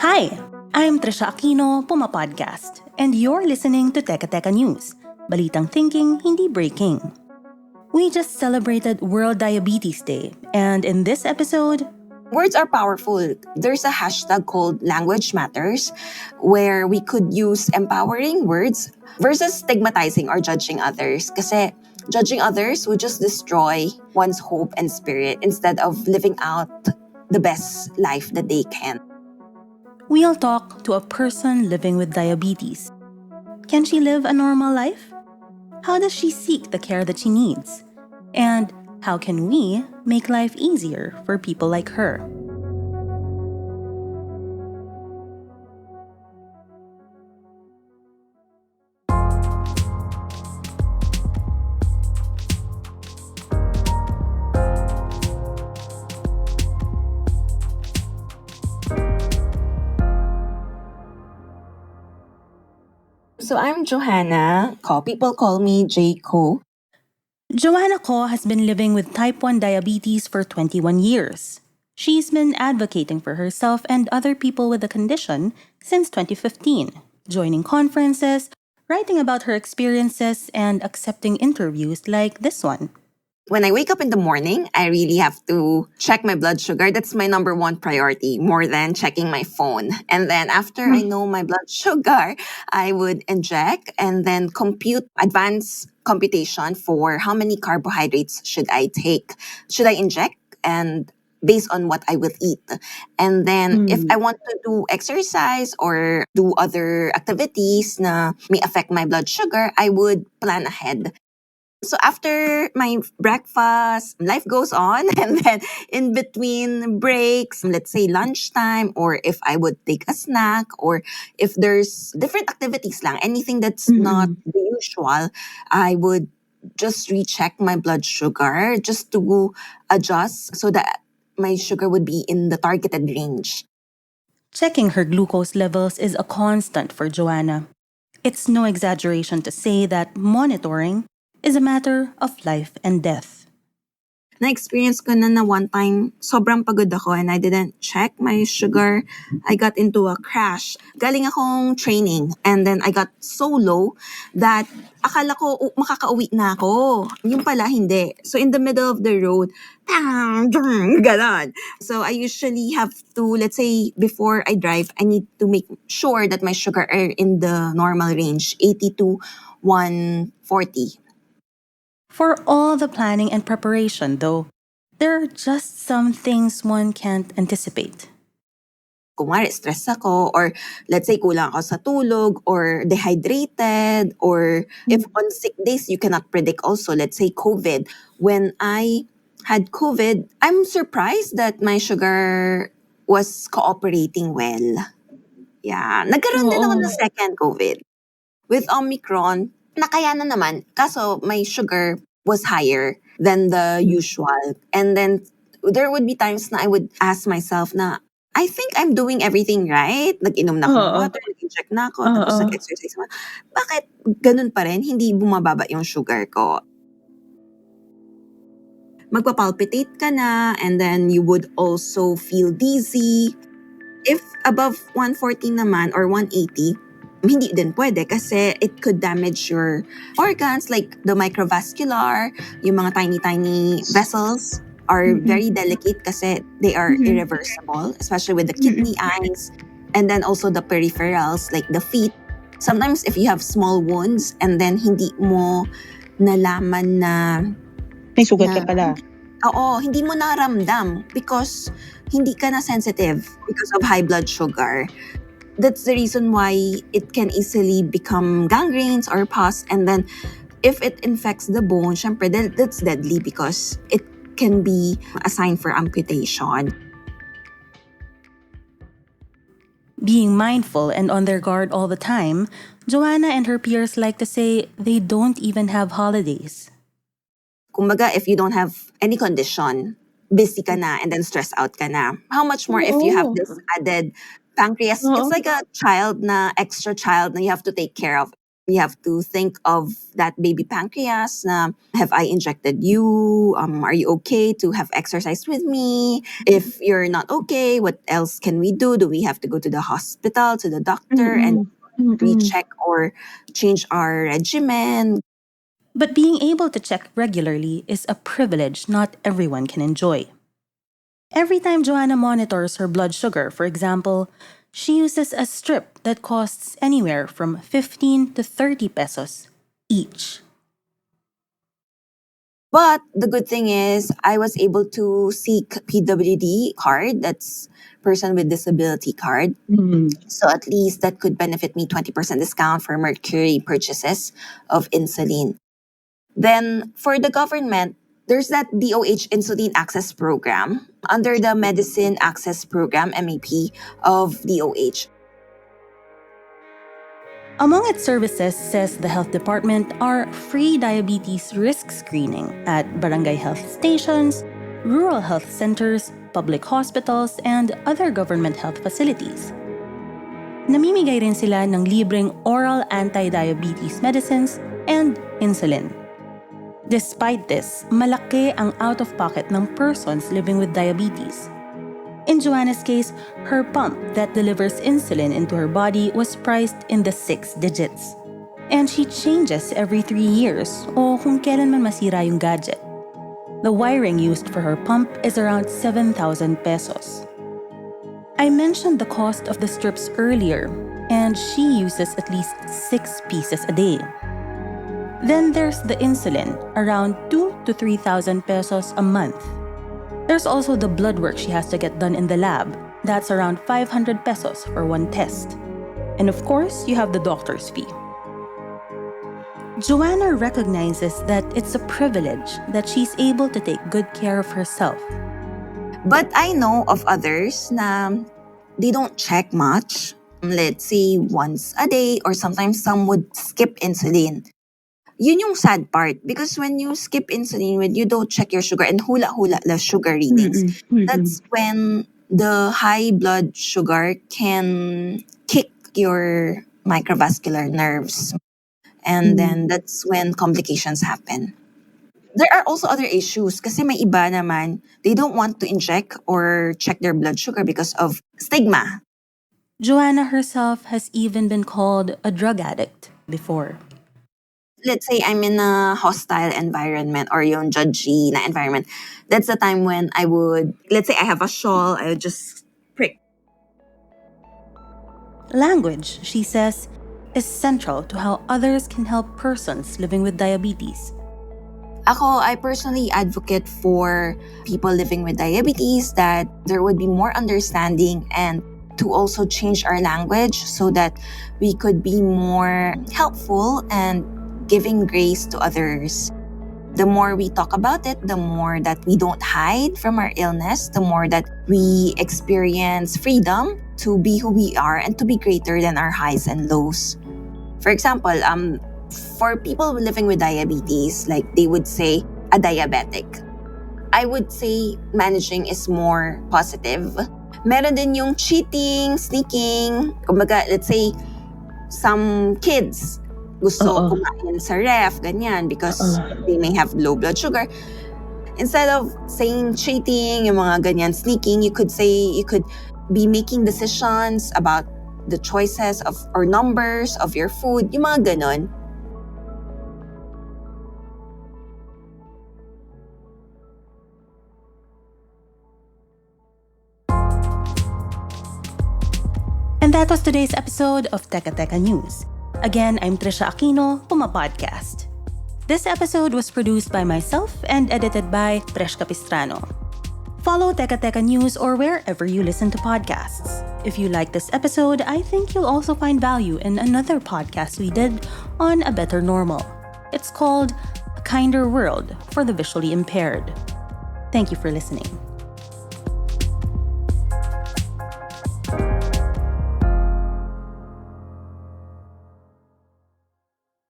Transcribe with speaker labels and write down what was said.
Speaker 1: Hi, I'm Trisha Aquino, PumaPodcast, and you're listening to Teka Teka News, balitang thinking, hindi breaking. We just celebrated World Diabetes Day, and in this episode,
Speaker 2: words are powerful. There's a hashtag called Language Matters where we could use empowering words versus stigmatizing or judging others. Kasi judging others would just destroy one's hope and spirit instead of living out the best life that they can.
Speaker 1: we'll talk to a person living with diabetes. Can she live a normal life? How does she seek the care that she needs? And how can we make life easier for people like her?
Speaker 2: So I'm Johanna Co. People call me J. Co.
Speaker 1: Johanna Co has been living with type 1 diabetes for 21 years. She's been advocating for herself and other people with the condition since 2015, joining conferences, writing about her experiences, and accepting interviews like this one.
Speaker 2: When I wake up in the morning, I really have to check my blood sugar. That's my number one priority, more than checking my phone. And then after I know my blood sugar, I would inject and then compute advanced computation for how many carbohydrates should I take. Should I inject? And based on what I will eat. And then if I want to do exercise or do other activities na may affect my blood sugar, I would plan ahead. So after my breakfast, life goes on. And then in between breaks, let's say lunchtime, or if I would take a snack, or if there's different activities lang, anything that's not the usual, I would just recheck my blood sugar just to adjust so that my sugar would be in the targeted range.
Speaker 1: Checking her glucose levels is a constant for Joanna. It's no exaggeration to say that monitoring is a matter of life and death.
Speaker 2: Na-experience ko na one time, sobrang pagod ako and I didn't check my sugar. I got into a crash. Galing akong training and then I got so low that akala ko makakauwi na ako. Yung pala hindi. So in the middle of the road, ganon. So I usually have to, let's say, before I drive, I need to make sure that my sugar are in the normal range, 80 to 140.
Speaker 1: For all the planning and preparation, though, there are just some things one can't anticipate.
Speaker 2: Kumari, stress ako, or let's say kulang ako sa tulog, or dehydrated, or if on sick days, you cannot predict also, let's say COVID. When I had COVID, I'm surprised that my sugar was cooperating well. Yeah. Nagkaroon din ako ng second COVID. With Omicron, nakayanan naman. Kaso my sugar was higher than the usual. And then there would be times na I would ask myself na, I think I'm doing everything right. Nag-inom na ako ng water, nag-inject na ako, tapos nag-exercise naman. Bakit ganun pa rin? Hindi bumababa yung sugar ko. Magpapalpitate ka na, and then you would also feel dizzy. If above 140 naman or 180, hindi din pwede kasi it could damage your organs like the microvascular, yung mga tiny vessels are very delicate kasi they are irreversible, especially with the kidney, eyes, and then also the peripherals like the feet. Sometimes if you have small wounds and then hindi mo nalaman na
Speaker 3: may sugat ka pala.
Speaker 2: Oo, hindi mo naramdam because hindi ka na sensitive because of high blood sugar. That's the reason why it can easily become gangrenes or pus. And then if it infects the bone, syempre, that's deadly because it can be a sign for amputation.
Speaker 1: Being mindful and on their guard all the time, Joanna and her peers like to say they don't even have holidays.
Speaker 2: Kumbaga, if you don't have any condition, busy ka na and then stressed out ka na. How much more if you have this added pancreas? It's like a child na extra child na you have to take care of. You have to think of that baby pancreas na, have I injected you? Are you okay to have exercise with me? If you're not okay, what else can we do? Do we have to go to the hospital, to the doctor, and recheck or change our regimen?
Speaker 1: But being able to check regularly is a privilege not everyone can enjoy. Every time Johanna monitors her blood sugar, for example, she uses a strip that costs anywhere from 15 to 30 pesos each.
Speaker 2: But the good thing is, I was able to seek PWD card, that's person with disability card. So at least that could benefit me 20% discount for mercury purchases of insulin. Then for the government, there's that DOH Insulin Access Program under the Medicine Access Program, MAP, of DOH.
Speaker 1: Among its services, says the health department, are free diabetes risk screening at barangay health stations, rural health centers, public hospitals, and other government health facilities. Namimigay rin sila ng libreng oral anti-diabetes medicines and insulin. Despite this, malaki ang out-of-pocket ng persons living with diabetes. In Johanna's case, her pump that delivers insulin into her body was priced in the 6 digits. And she changes every 3 years o kung kailan man masira yung gadget. The wiring used for her pump is around 7,000 pesos. I mentioned the cost of the strips earlier, and she uses at least 6 pieces a day. Then there's the insulin, around 2,000 to 3,000 pesos a month. There's also the blood work she has to get done in the lab. That's around 500 pesos for one test. And of course, you have the doctor's fee. Johanna recognizes that it's a privilege that she's able to take good care of herself.
Speaker 2: But I know of others na they don't check much. Let's say once a day, or sometimes some would skip insulin. Yun yung sad part, because when you skip insulin, when you don't check your sugar and hula-hula the sugar readings, that's when the high blood sugar can kick your microvascular nerves. And then that's when complications happen. There are also other issues kasi may iba naman, they don't want to inject or check their blood sugar because of stigma.
Speaker 1: Johanna herself has even been called a drug addict before.
Speaker 2: Let's say I'm in a hostile environment or yung judgy na environment. That's the time when I would, let's say I have a shawl, I would just prick.
Speaker 1: Language, she says, is central to how others can help persons living with diabetes.
Speaker 2: Ako, I personally advocate for people living with diabetes that there would be more understanding and to also change our language so that we could be more helpful and giving grace to others. The more we talk about it, the more that we don't hide from our illness, the more that we experience freedom to be who we are and to be greater than our highs and lows. For example, for people living with diabetes, like they would say, a diabetic. I would say managing is more positive. Meron din yung cheating, sneaking. Kumbaga, let's say, some kids gusto kumain sa ref, ganyan, because they may have low blood sugar. Instead of saying cheating, yung mga ganyan, sneaking, you could be making decisions about the choices of or numbers of your food, yung mga ganon.
Speaker 1: And that was today's episode of Teka Teka News. Again, I'm Trisha Aquino, PumaPodcast. This episode was produced by myself and edited by Presh Capistrano. Follow Teka Teka News or wherever you listen to podcasts. If you like this episode, I think you'll also find value in another podcast we did on a better normal. It's called A Kinder World for the Visually Impaired. Thank you for listening.